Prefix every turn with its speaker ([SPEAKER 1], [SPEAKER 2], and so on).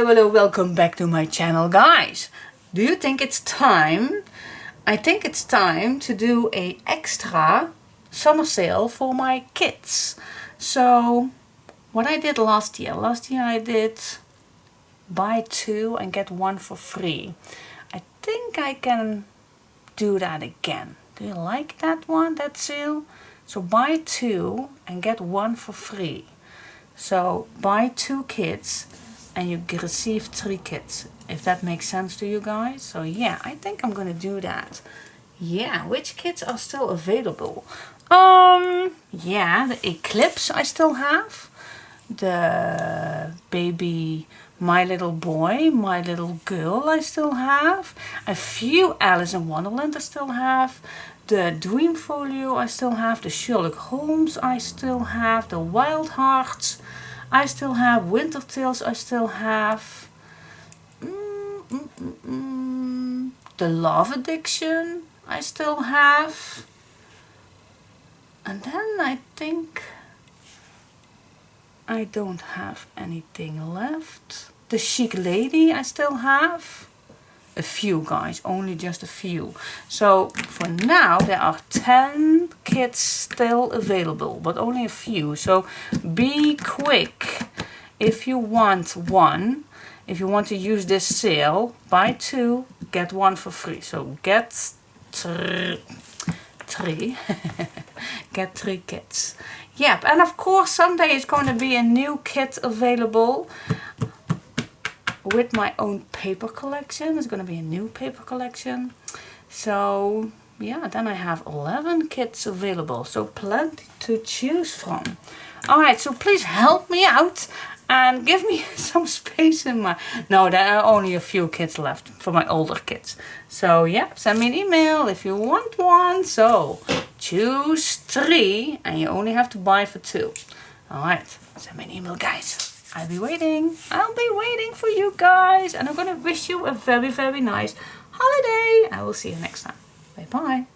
[SPEAKER 1] hello, welcome back to my channel, guys. Do you think it's time? I think it's time to do a extra summer sale for my kids. So what I did last year I did buy two and get one for free. I think I can do that again. Do you like that one, that sale? So buy two and get one for free. So buy two kits and you receive 3 kits, if that makes sense to you guys. So yeah, I think I'm gonna do that. Yeah, which kits are still available? Yeah, the Eclipse I still have, the baby My Little Boy, My Little Girl I still have, a few Alice in Wonderland I still have, the Dream Folio I still have, the Sherlock Holmes I still have, the Wild Hearts I still have, Winter Tales I still have, the Love Addiction I still have, and then I think I don't have anything left. The Chic Lady I still have. A few, guys, only just a few. So for now there are 10 kits still available, but only a few. So be quick if you want one. If you want to use this sale, buy 2, get 1 for free. So get 3 get 3 kits. Yep, and of course someday it's going to be a new kit available with my own paper collection. It's going to be a new paper collection. So yeah, then I have 11 kits available, so plenty to choose from. Alright, so please help me out and give me some space in my... No, there are only a few kits left for my older kids. So yeah, send me an email if you want one. So choose 3 and you only have to buy for 2. Alright, send me an email, guys. I'll be waiting for you guys, and I'm gonna wish you a very, very nice holiday. I will see you next time. Bye bye.